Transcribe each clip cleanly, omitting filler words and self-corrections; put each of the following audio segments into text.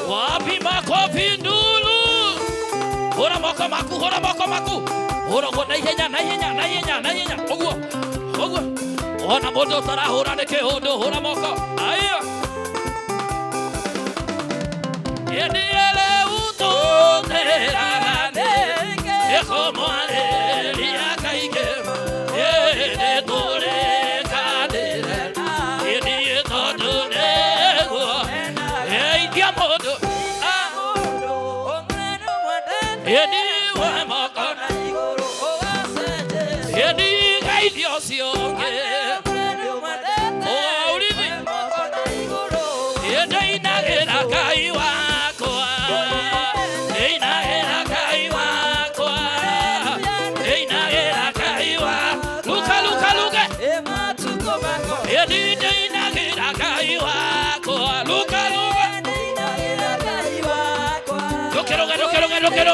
Wapi makofi ndulu. Hora moko maku. Hora na yenya. Ogwo. Ona modo tara hora neke hodo hora moko. Aya. Yediele uto terane. Ekomo alelia kaike. Yede tore kadere. Yedi todo nego. Hey diamodo. Yedi wa moko. Yedi gai diosionge. Lo quiero.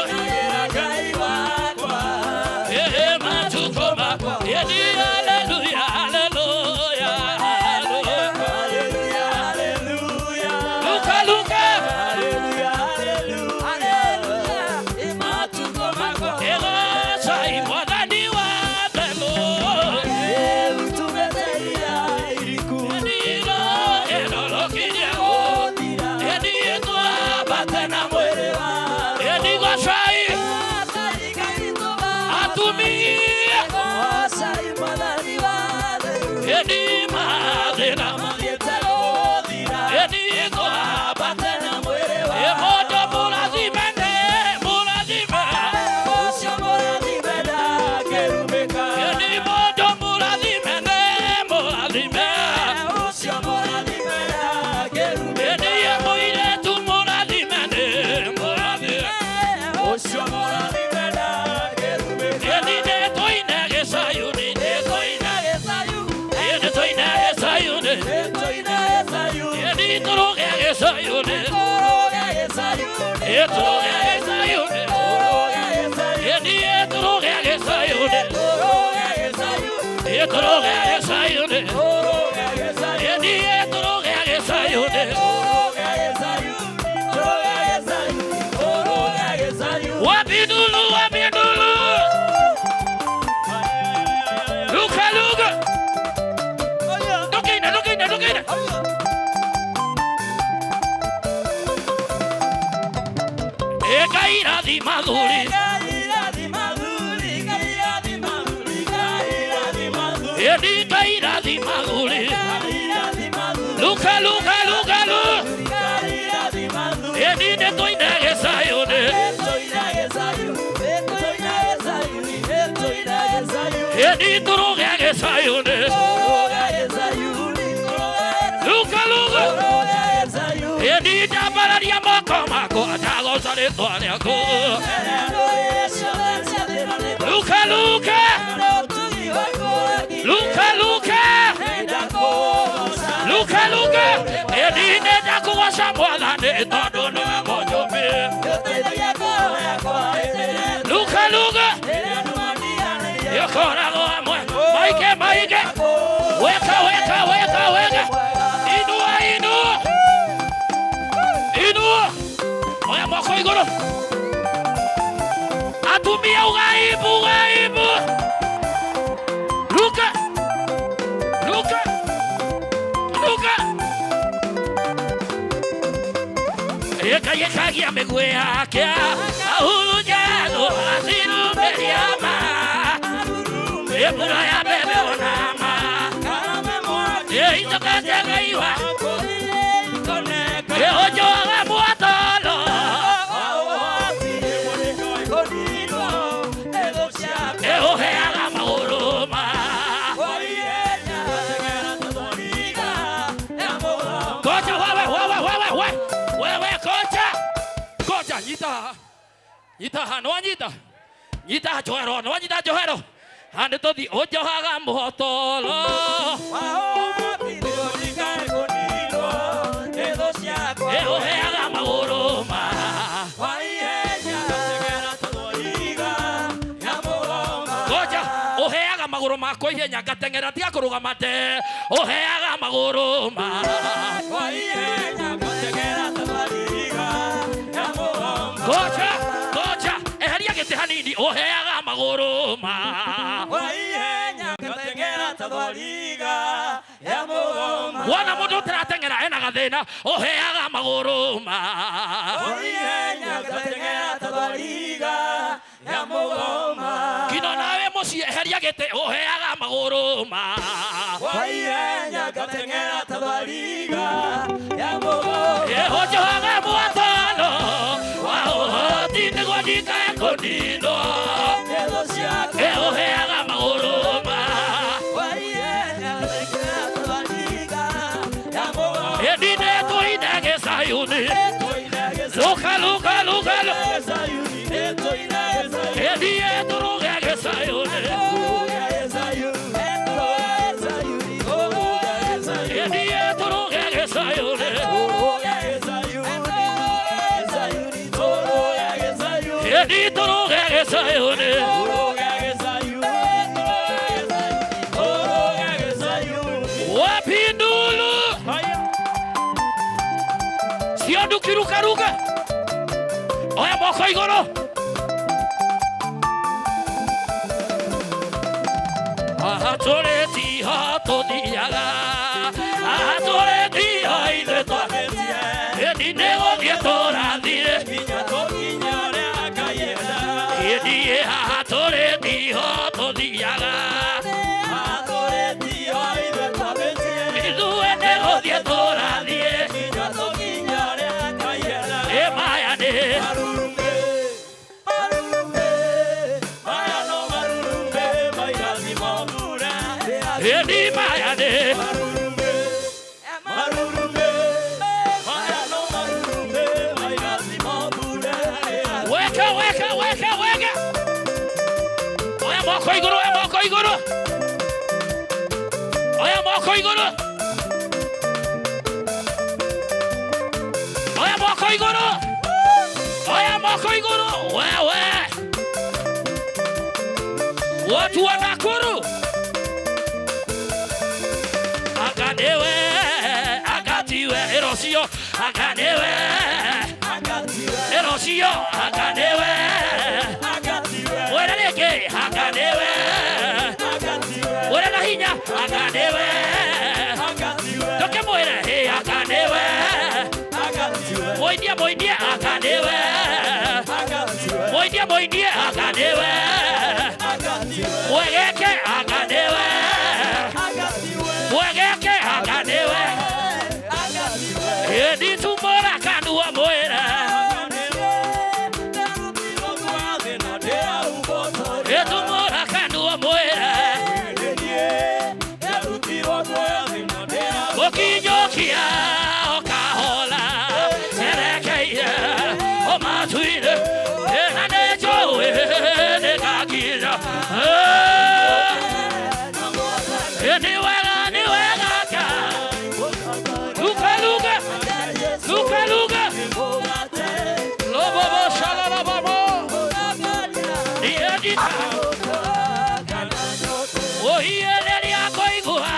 Gaira di maduri. Luca. Edi de toi nage sayone. Edi toro nage sayone. Luca. Edi jabara dia mako atago sale toane ako. Luca. Edi ne dako washamwana ne todo no mojobe. Luca. Yokora go amwe. Maike. Weka. Inu. Oya moko igoro. Atumia ugaibu. Luca. Yeka ya megwea kia ahujano asiru beriama ebura ya bebe onama itoka tegaiwa ojo aga muatolo eohe aga mauruma kocha wewe kocha nyita hano nyita johero hande todi ojo haga muhotolo eohe aga mauruma kocha ohe aga maguru mako moko ihenya ngatengera tia kurugama te uheaga maguru ma wa ihenya ngatengera tabariga ya mugoma gocha eheria gite hanini uheaga maguru ma wa ihenya ngatengera tabariga ya mugoma wana mundu taratengera ena gathina uheaga maguru ma wa ihenya ngatengera tabariga ya mugoma kino nawe mucie eheria gite uheaga maguru ma wa ihenya ngatengera tabariga ya mugoma yehojaga muatano wa hoti negondika kondino uheaga maguru ma wa ihenya ngatengera tabariga ya mugoma edine toinage sayuni luka sayuni edie turugage sayuni edie turugage sayuni edie turugage sayuni wapindulu siodu kirukaruka oya moko igoro ahatoreti hatodiaga ahatoreti haide tagetia edinego dietoradire minyatokinyare akayeda edie ahatoreti hatodiaga ahatoreti haide tagetia iduenego dietoradire minyatokinyare akayeda emayane Edi mayade marurumbe mayano marurumbe mayasi mabure weka oya moko igoro oya moko igoro oya moko igoro oya moko igoro oya moko igoro wewe watu wa Nakuru akanewe akatiwe erosio akanewe erosio akanewe wereleke akanewe werela hinya akanewe toke moira he akanewe moidia akanewe moidia akanewe wegeke akanewe wegeke akanewe edi tumora kanua moira etumora kanua moira okinyokia okahola erekeire omatuire enanejowe nekakira Luka Lobo shalala babo Diadita Oh yele ya koigua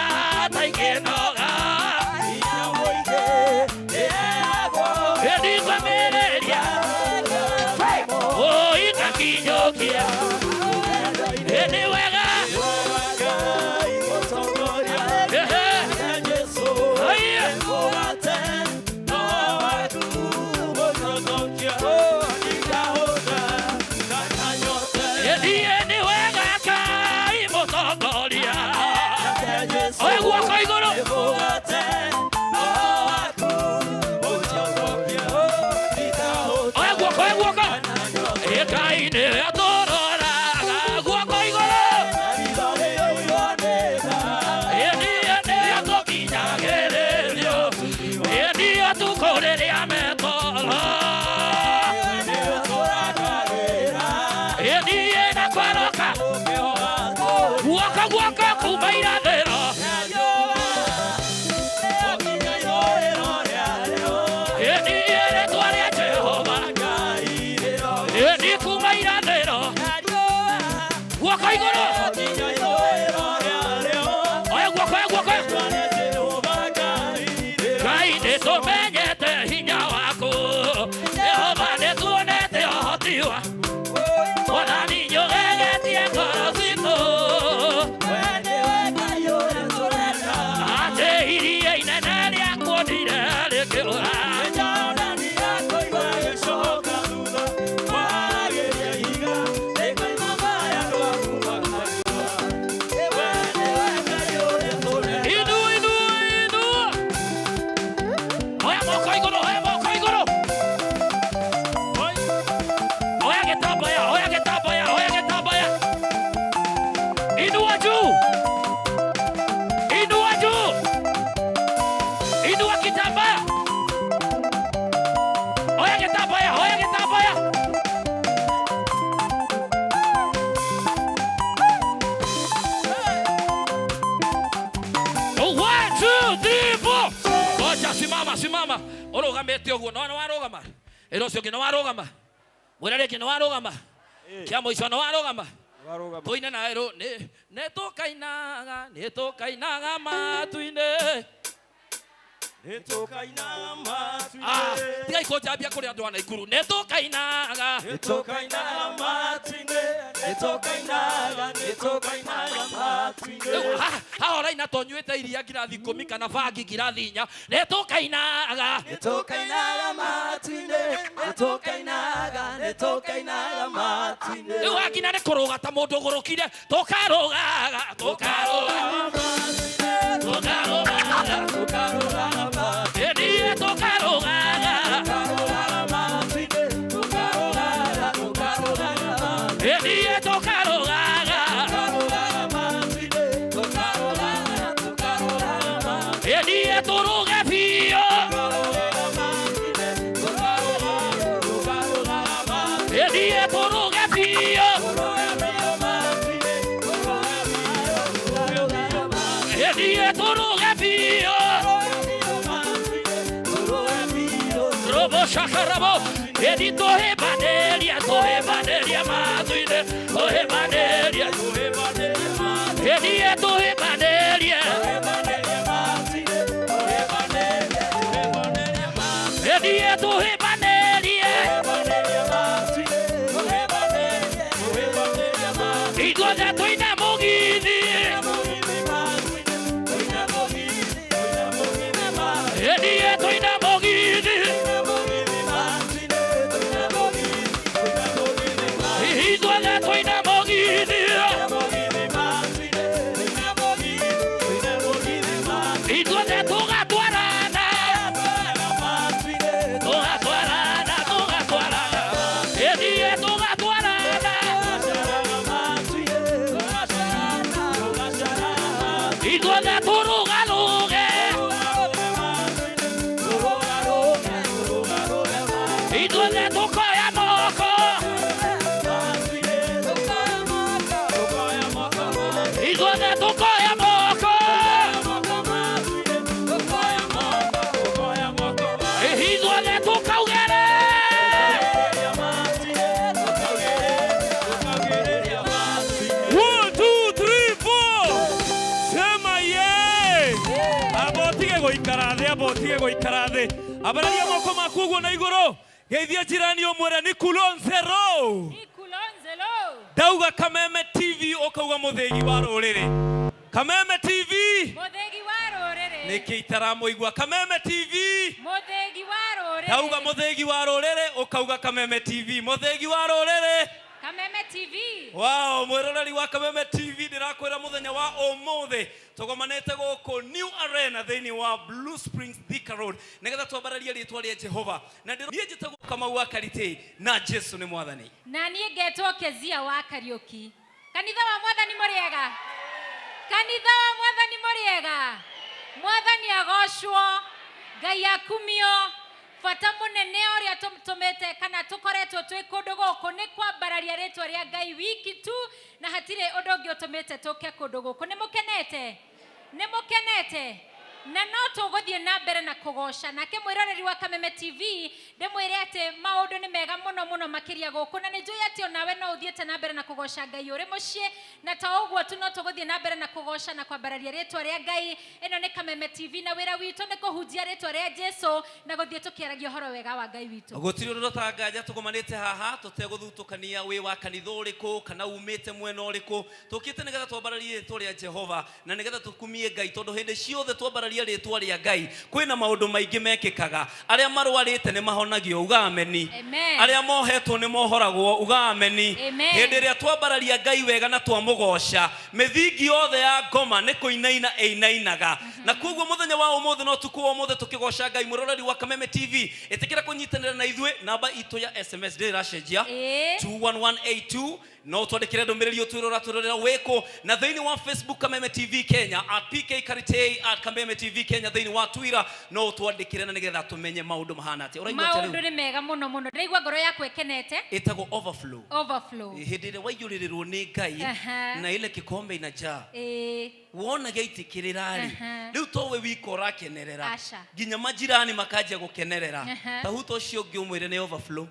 taikenoga Edi kamereria Oh itakinyokia Edi wega simama. Urugamite uguo no warugama. Ero cio kino warugama. Wera kino warugama. Kia moico no warugama. Toine na ero ne tokainaga matuine. Netokainaga matuine. Tiga ikojambia kuri andu ana ikuru. Netokainaga matuine. Netokainaga matuine. Ahora ina tonyuete iria kirathi 10 kana bangi kirathi 4. Netokainaga matuine. Netokainaga matuine. Riu akina ne kuruga ta mundu gurukire. Tokarugaga Edi tokarugaga Edi tokarugaga Edi toruga fio Edi toruga fio Edi toruga fio Robo shakarabo Edi tohe baneria matuine Tohe baneria Edi tohe baneria Edi tohe baneria Igoza toina mogini Edi toina mogini Igoza toina mogini Igoza toga tuarana Edi toga tuarana Igoza turuga luge Igoza tukoya moko Igoza tukoya moko Igoza tukaugere 1 2 3 4 Sema ye abotige goikara thi abararia moko makuguo na iguru geithia jirani omwere ni Kulonzero Dauga Kameme TV okauga muthegi wa ruriri Kameme TV muthegi wa ruriri niki itaramuigua Kameme TV muthegi wa ruriri Dauga muthegi wa ruriri okauga Kameme TV muthegi wa ruriri Kameme TV Wow, mwiroreri wa Kameme TV ndirakwira muthenya wa umuthi tugomanete goko New Arena thini wa Blue Springs Thika Road nigetha twambararie ritwa ria Jehova na ndiye njitagwo Kamau wa Karite na Jesu ni mwathani na nie ngetwo Kezia wa Kariuki kanitha wa mwathani muriega kanitha wa mwathani muriega mwathani agocwo Ngai akumio fata munene uria tumete kana tukoretwo twi kundu guku ni kwambararia ritwa ria Ngai wiki tu na hatire undu ungi utumete tuke kundu guku ni mukenete na no tuguthie na mbere na kugoca nake mwiroreri wa Kameme TV ndimwire ati maundu ni mega muno makiria guku na ni njui ati onawe no uthiete na mbere na kugoca Ngai uri mucii na ta uguo tu no tuguthie na mbere na kugoca na kwambararia ritwa ria Ngai ino ni Kameme TV na wira witu ni kuhunjia ritwa ria Jesu na guthie tukiaragia horo wega wa Ngai witu gutiri undu tanganja tugomanite haha tuteguthutukania wi wa kanitha uriku kana umite mwena uriku tukite nigetha twambararie ritwa ria Jehova na nigetha tukumie Ngai tondu hindi ciothe twambararia ritwa ria Ngai kwina maundu maingi mekikaga aria marwarite ni mahonagio uga ameni aria mohetwo ni mohoragwo uga ameni hindi ria twambararia Ngai wega na twamugoca mithingi yothe ya ngoma ni kuinaina einainaga na koguo muthenya wa umuthi no tukuo umuthi tukigoca Ngai mwiroreri wa Kameme TV itikira kunyitanira na ithwe namba itu ya SMS ndiracenjia 21182 no twandikire ndumiriri utwirora turorera weko na thiini wa Facebook Kameme TV Kenya @PK Kameme TV Kenya thiini wa Twitter no twandikire na nigetha tumenye maundu mahana ati uraigwa ati maundu ni mega muno muno ndaigwa ngoro yakwe kenete itago overflow hindire waiyuririrwo ni Ngai na ile kikombe inajaa wona gaitikirira riu towe wiko rakenerera ginya majirani makaje gukenerera tahuto cio ngiumwire ni overflow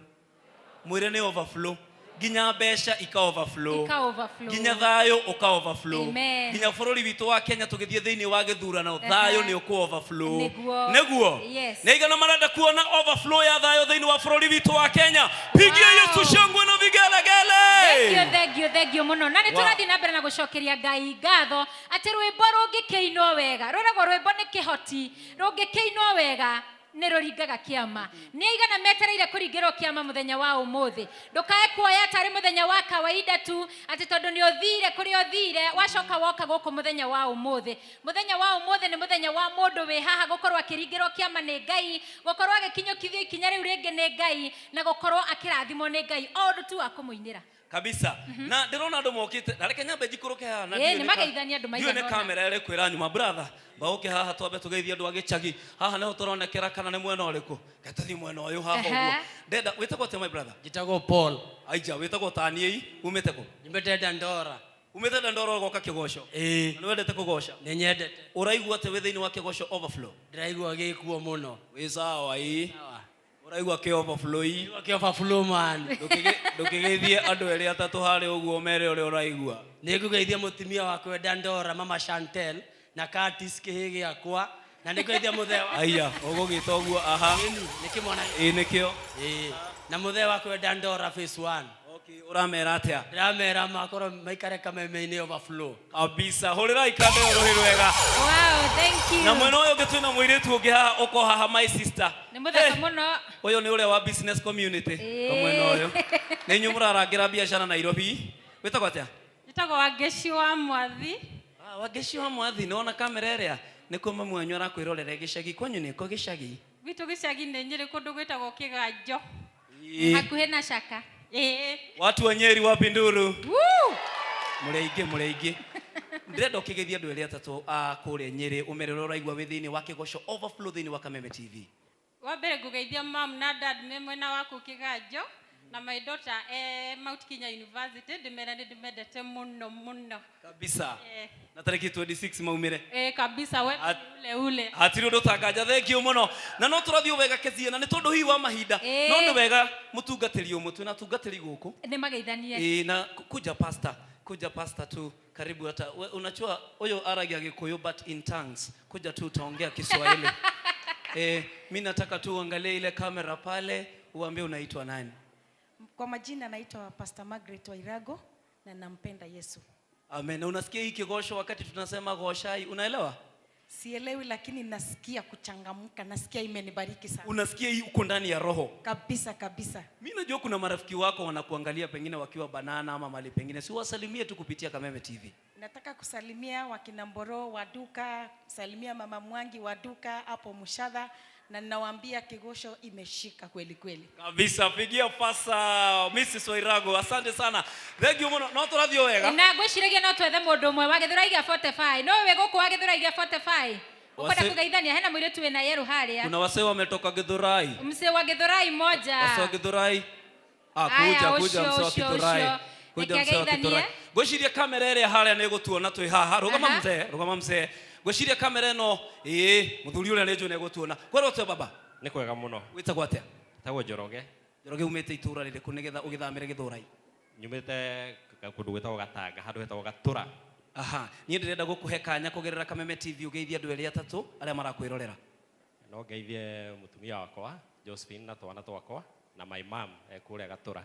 mwire ni overflow ginya besha ika overflow ginya thayo uka overflow ginya bururi witu wa Kenya tugithie thiini wa githurano thayo ni uku overflow neguo neigana marenda kuona overflow ya thayo thiini wa bururi witu wa Kenya pigie Yesu shangwe na vigelegele thank you muno na ni turathi na mbere na gucokeria Ngai ngatho ati rwimbo rungikeinwo wega rurego rwimbo ni kihoti rungikeinwo wega neroringaga kiama ni igana metereire kuringirwo kiama muthenya wa umuthi ndukae kuoya tari muthenya wa kawaida tu ati tondu ni uthire kuri uthire wacoka woka guku muthenya wa umuthi ni muthenya wa mundu wi haha gukorwo akiringirwo kiama ni Ngai gukorwo agikinyukithio ikinya riu ringi ni Ngai na gukorwo akirathimo ni Ngai ondu tu akumuinira kabisa na ndirona andu mokite reke nyambe njikuruke haha na ni mageithania andu maigana ni kamera ire kwira nyuma brother baoke haha twambe tugeithia andu agicagi haha no turonekera kana ni mwena uriku gatathi mwena uyu haha uguo ndenda witagwo te my brother jitagwo Paul aija witagwo taniei umete ko nimete Dandora umete Dandora goka kigosho ni wendete kugosha ni nyendete uraigwa te withiini wa kigosho overflow ndiraigwa gikuo muno wi sawa uraigwa ke overflow man ndukigeithie andu eri atatu hari uguo mere uri uraigwa nigugeithia mutimia wakwe Dandora mama Chantel na Curtis kihigi akwa na nigugeithia muthee aya ugugita uguo aha nikimona nikio na muthee wakwe Dandora phase 1 uramera atia ndamera makoro maikare Kameme-ini overflow kabisa horera ikande rohiro wega thank you na mweno uyu gitwina mwiritu ungi haha uko haha my sister ni muthaka muno uyu ni ule wa business community kamweno uyu ni nyumurarangira biashara Nairobi witagwo atia Nitagwo Wageshi wa Mwathi Wageshi wa Mwathi nona kamera iria ni kuma mwanyu arakwirorera gicagi kwanyu ni ko gicagi Vitu gicagi ni Nyeri kundu gwitagwo Kiganjo hakuhe na shaka watu wa Nyeri wapi nduru mureige ndirenda ukigethia andu eri atatu kuria Nyeri umerero raigwa withiini wa kigosho overflow thiini wa Kameme TV wa mbere ngugeithia mam na dad mwena waku Kiganjo na my daughter Mount Kenya University ndimendete muno kabisa na tariki 26 maumire kabisa we ule hatiri undu tanganja thank you muno na no turathio wega kezia na ni tondu hi wa mahinda no ni wega mutungatiri umutwe na tungatiri guku ni mageithanie na kuja pastor tu karibu hata unachua huyo aragia Gikuyu but in tongues kuja tu utaongea Kiswahili mimi nataka tu uangalie ile kamera pale uambie unaitwa nani. Kwa majina naitwa Pastor Margaret Wairago na nampenda Yesu. Amen. Unasikia hii kigosho wakati tunasema goshai unaelewa? Sielewi lakini nasikia kuchangamka, nasikia imenibariki sana. Unasikia hii uko ndani ya roho? Kabisa. Mimi najua kuna marafiki wako wanakuangalia pengine wakiwa Banana ama mali pengine. Si wasalimie tu kupitia Kameme TV. Nataka kusalimia wakina Mboro wa duka, salimia mama Mwangi wa duka hapo Mushadha na ninawaambia kigosho imeshika kweli. Kabisa pigia pasa Mrs. Wairago asante sana. Thank you muno no turathio wega. Na ngwiciragia no twethe mundu mwe wa Githuraiga 45. No we guku wa Githuraiga 45. Ukwenda kugeithania hena mwiretu wena yeru haria. Kuna wasee wametoka Githurai. Msee wa Githurai moja. Wasee wa Githurai. Kuja msee wa Githurai. Kuja msee wa Githurai. Ngwiciria kamera ĩrĩa haria nĩ gũtuona twĩ haha. Rugama mzee. Ngwiciria kamera ĩno muthuri ũrĩa nĩ njũ nĩ gũtuona. Kwero twe baba. Nĩ kwega muno. Witagwo atia? Tagwo Njoroge. Njoroge umĩte itũra rĩrĩkũ nĩgetha ũgĩthamĩre Githurai? Nyumĩte kũndũ gwĩtagwo Gatanga, handũ hetagwo Gatura. Aha, niĩ ndĩrenda gũkũhe kanya kũgerera Kameme TV ũgeithie andũ erĩ atatũ arĩa marakwĩrorera. No ngeithie mutumia wakwa Josephine na twana twakwa na my mom kũrĩa Gatura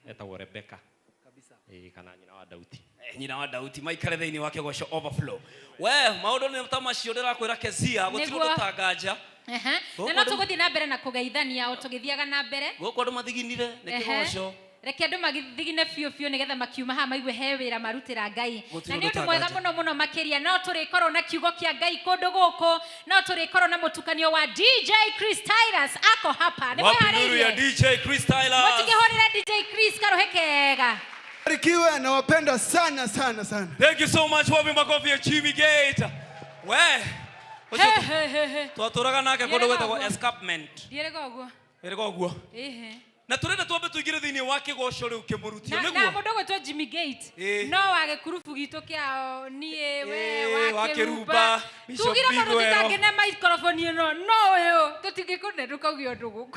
etagwo Rebecca. Kabisa. Kana nyina wa Dauti. Nyina wa Dauti maikare thĩinĩ wa kĩgosho overflow. We maũndũ nĩ ta macio ndĩrakwĩra Kezia gũtirĩ ũndũ tanganja. Na no tũgũthiĩ na mbere na kũgeithania o tũgĩthiaga na mbere. Gũkũ andũ mathiginire nĩ kĩgosho. Reke andũ magithigine biũ nigetha makiuma haha maigue he wĩra marutĩra Ngai. Na nĩ ũndũ mwega mũno makĩria no tũrĩkorwo na kiugo kĩa Ngai kũndũ gũkũ no tũrĩkorwo na mũtukanio wa DJ Chris Tyler ako hapa. Nĩ mwĩharĩirie. DJ Chris Tyler. Mũtigĩhũrĩre DJ Chris karohe kega. Barikiwe, nawapenda sana sana sana. Thank you so much. Wapi makofi ya Jimmy Gate. We. Twaturaga nake kodo wetagwo escarpment. Ndierega uguo. Erega uguo. Na turenda twambe tuigire thiini wa kigoco riu kimurutio niguo. Na mundu gwetwo Jimmy Gate. No wage kurubu gitu kiao nie we wa Kiruba. Tugire mundu tutangene microphone ino. No yo tutingikune rukaugio ndugu.